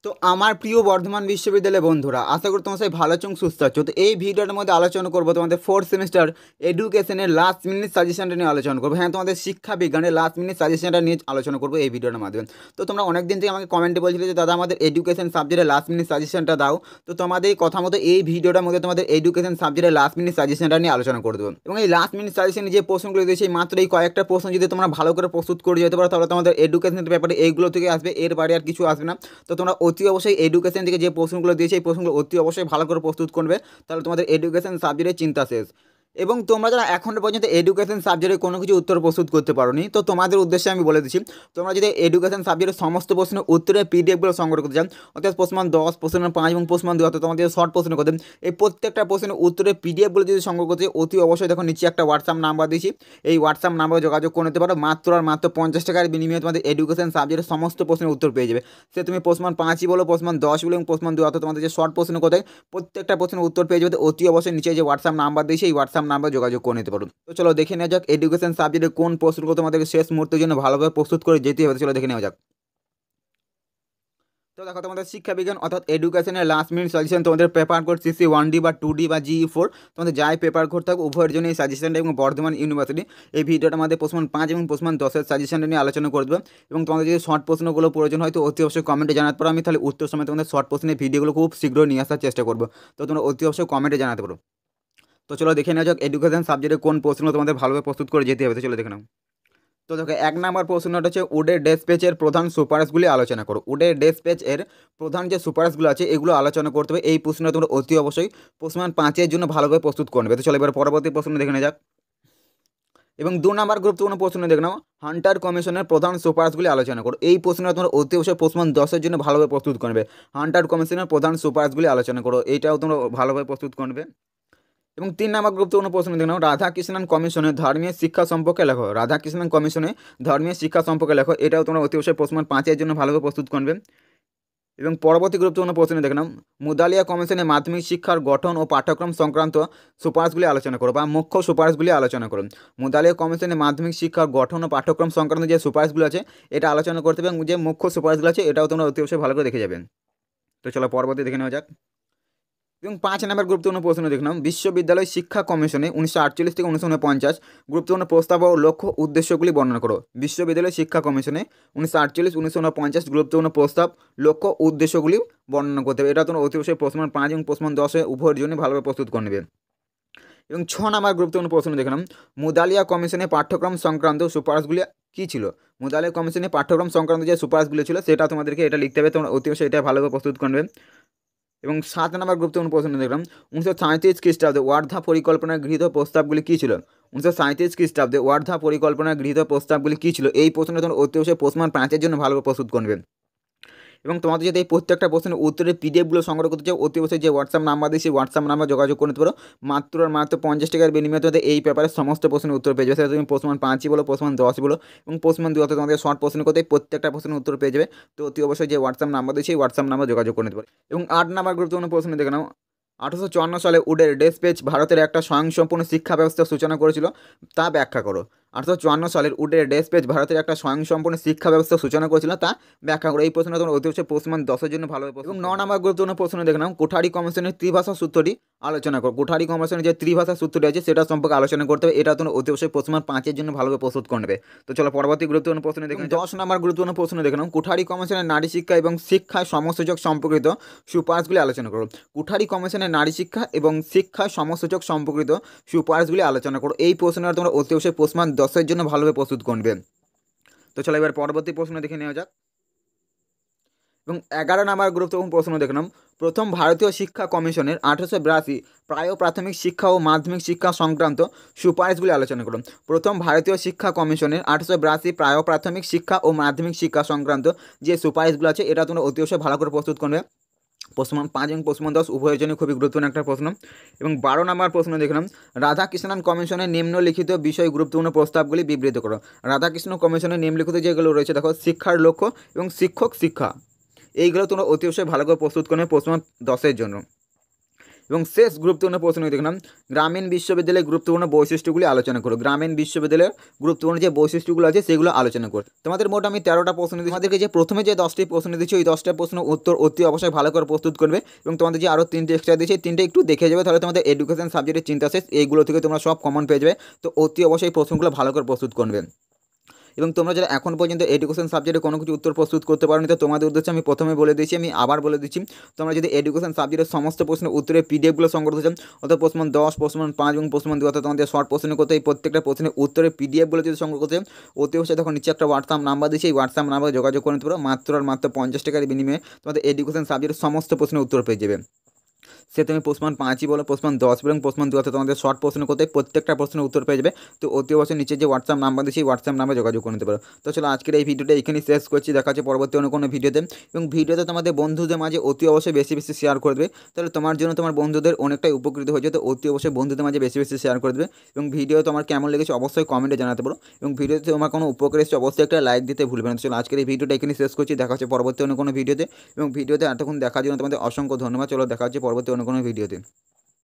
তো আমার প্রিয় বর্ধমান বিশ্ববিদ্যালয়ের বন্ধুরা, আশা করি তোমার সবাই ভালো আছো এবং সুস্থ আছো। তো এই ভিডিওটার মধ্যে আলোচনা করবো তোমাদের ফোর্থ সেমিস্টার এডুকেশনের লাস্ট মিনিট সাজেশনটা নিয়ে আলোচনা করবো। হ্যাঁ, তোমাদের শিক্ষা বিজ্ঞানের লাস্ট মিনিট সাজেশনটা নিয়ে আলোচনা করবো এই ভিডিওটার মাধ্যমে। তো তোমরা অনেক দিন থেকে আমাকে কমেন্টে বলছিলে যে দাদা আমাদের এডুকেশন সাবজেক্টের লাস্ট মিনিট সাজেশনটা দাও। তো তোমাদের এই কথা মতো এই ভিডিওটার মধ্যে তোমাদের এডুকেশন সাবজেক্টের লাস্ট মিনিট সাজেশনটা নিয়ে আলোচনা করে দেবো। এবং এই লাস্ট মিনিট সাজেশনে যে প্রশ্নগুলো দিয়েছি মাত্র এই কয়েকটা প্রশ্ন যদি তোমরা ভালো করে প্রস্তুত করে যেতে পারো তাহলে তোমাদের এডুকেশনের ব্যাপারে এইগুলো থেকে আসবে, এর বাইরে আর কিছু আসবে না। তো তোমরা অতি অবশ্যই এডুকেশন থেকে যে প্রশ্নগুলো দিয়েছে এই প্রশ্নগুলো অতি অবশ্যই ভালো করে প্রস্তুত করবে, তাহলে তোমাদের এডুকেশন সাবজেক্টের চিন্তা শেষ। এবং তোমরা যারা এখনও পর্যন্ত এডুকেশন সাবজেক্টে কোনো কিছু উত্তর প্রস্তুত করতে পারোনি, তো তোমাদের উদ্দেশ্যে আমি বলে দিচ্ছি, তোমরা যদি এডুকেশন সাবজেক্টের সমস্ত প্রশ্নের উত্তরের পিডিএফগুলো সংগ্রহ করতে চান, অর্থাৎ প্রশ্ন 10, প্রশ্ন 5 এবং প্রশ্ন 2, অর্থাৎ তোমাদের শর্ট প্রশ্ন করতে, এই প্রত্যেকটা প্রশ্নের উত্তরের পিডিএফগুলো যদি সংগ্রহ করতে অতি অবশ্যই দেখো নিচে একটা হোয়াটসঅ্যাপ নাম্বার দিয়েছি, এই হোয়াটসঅ্যাপ নাম্বারে যোগাযোগ করে নিতে পারো। মাত্র আর মাত্র 50 টাকার বিনিময়ে তোমাদের এডুকেশন সাবজেক্টের সমস্ত প্রশ্নের উত্তর পেয়ে যাবে। সে তুমি প্রশ্ন 5ই বলো, প্রশ্ন 10 বলো এবং প্রশ্ন 2, অর্থাৎ তোমাদের যে শর্ট প্রশ্ন করতে প্রত্যেকটা প্রশ্নের উত্তর পেয়ে যাবে। অতি অবশ্যই নিচে যে হোয়াটসঅ্যাপ নাম্বার দিয়েছি এই হোয়াটসঅ্যাপ নাম্বার যোগাযোগ করে নিতে পারো। তো চলো দেখে নেওয়া যাক এডুকেশন সাবজেক্টে কোন প্রশ্নগুলো তোমাদের শেষ মুহূর্তের জন্য ভালোভাবে প্রস্তুত করে যেতে হবে। চলো দেখে নেওয়া যাক। তো দেখো তোমাদের শিক্ষা বিজ্ঞান অর্থাৎ এডুকেশনের লাস্ট মিনিট সাজেশন তোমাদের পেপার কোড সিসি 1D বা 2D বা GE4 তোমাদের যাই পেপার কোড থাকবে উভয়ের জন্য এই সাজেশনটা এবং বর্ধমান ইউনিভার্সিটি এই ভিডিওটার মধ্যে প্রশ্ন 5 এবং প্রশ্ন 10-এর সাজেশনটা নিয়ে আলোচনা করে দেবো। এবং তোমাদের যদি শর্ট প্রশ্নগুলো প্রয়োজন হয় তো অতি অবশ্যই কমেন্টে জানাতে পারো, আমি তাহলে উত্তর সময় তোমাদের শর্ট প্রশ্নের ভিডিওগুলো খুব শীঘ্রই নিয়ে আসার চেষ্টা করবো। তো তোমরা অতি অবশ্যই কমেন্টে জানাতে পারো। তো চলো দেখে নেওয়া যাক এডুকেশন সাবজেক্টে কোন প্রশ্নগুলো তোমাদের ভালোভাবে প্রস্তুত করে যেতে হবে। তো চলো দেখে নাও। তো দেখো 1 নম্বর প্রশ্নটা হচ্ছে উডের ডেসপ্যাচের প্রধান সুপারস্টগুলি আলোচনা করো। উডের ডেসপ্যাচ এর প্রধান যে সুপারস্টগুলো আছে এগুলো আলোচনা করতে হবে। এই প্রশ্নটা তোমরা অতি অবশ্যই প্রশ্ন 5-এর জন্য ভালোভাবে প্রস্তুত করবে। তো চলো এবার পরবর্তী প্রশ্ন দেখে নেওয়া যাক। এবং 2 নম্বর গুরুত্বপূর্ণ প্রশ্ন দেখে নাও, হান্টার কমিশনের প্রধান সুপারস্টগুলি আলোচনা করো। এই প্রশ্নটা তোমরা অতি অবশ্যই প্রশ্ন 10-এর জন্য ভালোভাবে প্রস্তুত করবে। হান্টার কমিশনের প্রধান সুপারস্টগুলি আলোচনা করো, এইটাও তোমরা ভালোভাবে প্রস্তুত করবে। এবং 3 নম্বর গুরুত্বপূর্ণ প্রশ্ন দেখে নাও, রাধাকৃষ্ণন কমিশনের ধর্মীয় শিক্ষা সম্পর্কে লেখো। রাধাকৃষ্ণন কমিশনে ধর্মীয় শিক্ষা সম্পর্কে লেখো, এটাও তোমরা অতি অবশ্যই প্রশ্ন 5-এর জন্য ভালোভাবে প্রস্তুত করবে। এবং পরবর্তী গুরুত্বপূর্ণ প্রশ্ন দেখে নাও, মুদালিয়া কমিশনে মাধ্যমিক শিক্ষার গঠন ও পাঠ্যক্রম সংক্রান্ত সুপারিশগুলি আলোচনা করো বা মুখ্য সুপারিশগুলি আলোচনা করো। মুদালিয়া কমিশনে মাধ্যমিক শিক্ষার গঠন ও পাঠ্যক্রম সংক্রান্ত যে সুপারিশগুলো আছে এটা আলোচনা করতে হবে এবং যে মুখ্য সুপারিশগুলো আছে এটাও তোমরা অতি অবশ্যই ভালো করে দেখে যাবেন। তো চলো পরবর্তী দেখে নেওয়া যাক। এবং 5 নম্বর গুরুত্বপূর্ণ প্রশ্ন দেখলাম, বিশ্ববিদ্যালয় শিক্ষা কমিশনে 1948 থেকে 1949 গুরুত্বপূর্ণ প্রস্তাব ও লক্ষ্য উদ্দেশ্যগুলি বর্ণনা করো। বিশ্ববিদ্যালয় শিক্ষা কমিশনে 1948-1949 গুরুত্বপূর্ণ প্রস্তাব লক্ষ্য উদ্দেশ্যগুলি বর্ণনা করতে হবে। এটা তোমরা অতি অবশ্যই প্রশ্ন 5 এবং প্রশ্ন 10 উভয়ের জন্য ভালোভাবে প্রস্তুত করে নেবে। এবং 6 নম্বর গুরুত্বপূর্ণ প্রশ্ন দেখলাম, মুদালিয়া কমিশনের পাঠ্যক্রম সংক্রান্ত সুপারিশগুলি কী ছিল। মুদালিয়া কমিশনের পাঠ্যক্রম সংক্রান্ত যে সুপারিশগুলি ছিল সেটা তোমাদেরকে এটা লিখতে হবে, তোমরা অতি অবশ্যই এটা ভালোভাবে প্রস্তুত করবে। এবং 7 নম্বর গুরুত্বপূর্ণ প্রশ্ন দেখলাম, 1937 খ্রিস্টাব্দে ওয়ার্ধা পরিকল্পনায় গৃহীত প্রস্তাবগুলি কী ছিল। 1937 খ্রিস্টাব্দে ওয়ার্ধা পরিকল্পনায় গৃহীত প্রস্তাবগুলি কী ছিল, এই প্রশ্নটা তোমরা অতি অবশ্যই প্রশ্ন 5-এর জন্য ভালোভাবে প্রস্তুত করবে। এবং তোমাদের যদি এই প্রত্যেকটা প্রশ্নের উত্তরের পিডিএফগুলো সংগ্রহ করতে চাও অতি অবশ্যই যে হোয়াটসঅ্যাপ নাম্বার দিয়ে সেই হোয়াটসঅ্যাপ নাম্বার যোগাযোগ করতে পারো। মাত্র আর মাত্র 50 টাকার বিনিময়ে তোমাদের এই পেপারের সমস্ত প্রশ্নের উত্তর পেয়ে যাবে। সেটা তুমি প্রশ্ন 5-ই বলো, প্রশ্ন 10 বলো এবং প্রশ্ন 2 তোমাদের শর্ট প্রশ্ন করতে প্রত্যেকটা প্রশ্নের উত্তর পেয়ে যাবে। তো অতি অবশ্যই যে হোয়াটসঅ্যাপ নাম্বার দিয়ে সেই হোয়াটসঅ্যাপ নাম্বার যোগাযোগ করতে পারো। এবং 8 নম্বর গুরুত্বপূর্ণ প্রশ্ন দেখে নাও, 1854 সালে উডের ডেসপ্যাচ ভারতের একটা স্বয়ংসম্পূর্ণ শিক্ষা ব্যবস্থার সূচনা করেছিল, তা ব্যাখ্যা করো। 1854 সালের উডের ডেসপ্যাচ ভারতের একটা স্বয়ংসম্পূর্ণ শিক্ষা ব্যবস্থা সূচনা করেছিল, তা ব্যাখ্যা করো। এই প্রশ্নটা তোমরা অতি অবশ্যই প্রশ্ন 10-এর জন্য ভালোভাবে। এবং 9 নম্বর গুরুত্বপূর্ণ প্রশ্ন দেখে নাও, কোঠারি কমিশনের ত্রিভাষা সূত্রটি আলোচনা করো। কোঠারি কমিশনের যে ত্রিভাষা সূত্রটি আছে সেটা সম্পর্কে আলোচনা করতে হবে, এটা তোমরা অতি অবশ্যই প্রশ্ন 5-এর জন্য ভালোভাবে প্রস্তুত করবে। তো চলো পরবর্তী গুরুত্বপূর্ণ প্রশ্ন দেখে 10 নম্বর গুরুত্বপূর্ণ প্রশ্ন দেখে নাও, কোঠারি কমিশনের নারী শিক্ষা এবং শিক্ষায় সমসূচক সম্পর্কিত সুপারিশগুলি আলোচনা করো। কোঠারি কমিশনের নারী শিক্ষা এবং শিক্ষায় সমসূচক সম্পর্কিত সুপারিশগুলি আলোচনা করো। এই প্রশ্নটা তোমরা অতি অবশ্যই প্রশ্ন 10-এর জন্য ভালোভাবে প্রস্তুত করবে। তো চলো এবার পরবর্তী প্রশ্ন দেখে নেওয়া যাক। এবং 11 নম্বর গুরুত্বপূর্ণ প্রশ্ন দেখলাম, প্রথম ভারতীয় শিক্ষা কমিশনের 1882 প্রায় প্রাথমিক শিক্ষা ও মাধ্যমিক শিক্ষা সংক্রান্ত সুপারিশগুলি আলোচনা করুন। প্রথম ভারতীয় শিক্ষা কমিশনের 1882 প্রায় প্রাথমিক শিক্ষা ও মাধ্যমিক শিক্ষা সংক্রান্ত যে সুপারিশগুলো আছে এটা তোমরা অতি অবশ্যই ভালো করে প্রস্তুত করবে। প্রশ্ন 5 এবং প্রশ্ন 10 উভয়ের জন্য খুবই গুরুত্বপূর্ণ একটা প্রশ্ন। এবং 12 নম্বর প্রশ্ন দেখলাম, রাধাকৃষ্ণন কমিশনের নিম্নলিখিত বিষয় গুরুত্বপূর্ণ প্রস্তাবগুলি বিবৃত করো। রাধাকৃষ্ণ কমিশনের নিম্নলিখিত যেগুলো রয়েছে দেখো, শিক্ষার লক্ষ্য এবং শিক্ষক শিক্ষা, এইগুলো তোমরা অতি অবশ্যই ভালো করে প্রস্তুত করবে প্রশ্ন 10-এর জন্য। এবং শেষ গুরুত্বপূর্ণ প্রশ্ন দেখলাম, গ্রামীণ বিশ্ববিদ্যালয়ের গুরুত্বপূর্ণ বৈশিষ্ট্যগুলি আলোচনা করো। গ্রামীণ বিশ্ববিদ্যালয়ের গুরুত্বপূর্ণ যে বৈশিষ্ট্যগুলো আছে সেগুলো আলোচনা করো। তোমাদের মোট আমি 13টা প্রশ্ন দিচ্ছি। তোমাদেরকে যে প্রথমে যে 10টি প্রশ্ন দিচ্ছি ওই 10টা প্রশ্ন উত্তর অতি অবশ্যই ভালো করে প্রস্তুত করবে এবং তোমাদের যে আরও 3টে এক্সট্রা দিয়েছি 3টে একটু দেখে যাবে, তাহলে তোমাদের এডুকেশন সাবজেক্টের চিন্তা শেষ। এইগুলো থেকে তোমরা সব কমন পেয়ে যাবে। তো অতি অবশ্যই প্রশ্নগুলো ভালো করে প্রস্তুত করবে। এবং তোমরা যারা এখন পর্যন্ত এডুকেশন সাবজেক্টে কোনো কিছু উত্তর প্রস্তুত করতে পারোনি, তো তোমাদের উদ্দেশ্যে আমি প্রথমে বলে দিয়েছি, আমি আবার বলে দিচ্ছি, তোমরা যদি এডুকেশন সাবজেক্টের সমস্ত প্রশ্নের উত্তরের পিডিএফগুলো সংগ্রহ করতে চাও, অর্থাৎ প্রশ্ন 10, প্রশ্ন 5 এবং প্রশ্ন 2, অর্থাৎ তোমাদের শর্ট প্রশ্ন করতে এই প্রত্যেকটা প্রশ্নের উত্তরের পিডিএফগুলো যদি সংগ্রহ করতে চাও, অতি অবশ্যই তখন নিচে একটা হোয়াটসঅ্যাপ নাম্বার দিয়েছি, এই হোয়াটসঅ্যাপ নাম্বারে যোগাযোগ করে নিতে পারো। মাত্র 50 টাকার বিনিময়ে তোমাদের এডুকেশন সাবজেক্টের সমস্ত প্রশ্নের উত্তর পেয়ে যাবে। সে তুমি প্রশ্ন 5ই বলো, প্রশ্ন 10 এবং প্রশ্ন 2, অর্থাৎ তোমাদের শর্ট প্রশ্ন করতে প্রত্যেকটা প্রশ্নের উত্তর পেয়ে যাবে। তো অতি অবশ্যই নিচে যে হোয়াটসঅ্যাপ নাম্বার দিচ্ছি এই হোয়াটসঅ্যাপ নাম্বারে যোগাযোগ করে নিতে পারো। তো চলো আজকের এই ভিডিওটা এখানেই শেষ করছি, দেখা হচ্ছে পরবর্তী অন্য কোনো ভিডিওতে। এবং ভিডিওতে তোমাদের বন্ধুদের মাঝে অতি অবশ্যই বেশি বেশি শেয়ার করে দেবে, তাহলে তোমার জন্য তোমার বন্ধুদের অনেকটাই উপকৃত হয়ে যায়। তো অতি অবশ্যই বন্ধুদের মাঝে বেশি বেশি শেয়ার করে দেবে। এবং ভিডিও তোমার কেমন লেগেছে অবশ্যই কমেন্টে জানাতে পারো। এবং ভিডিওতে তোমার কোনো উপকার এসেছে অবশ্যই একটা লাইক দিতে ভুলবে না। তো চলো আজকের এই ভিডিওটা এখানেই শেষ করছি, দেখা হচ্ছে পরবর্তী অন্য কোনো ভিডিওতে। এবং ভিডিওতে এতক্ষণ দেখার জন্য তোমাদের অসংখ্য ধন্যবাদ। চলো দেখা হচ্ছে পরবর্তী অন্য কোনো ভিডিওতে।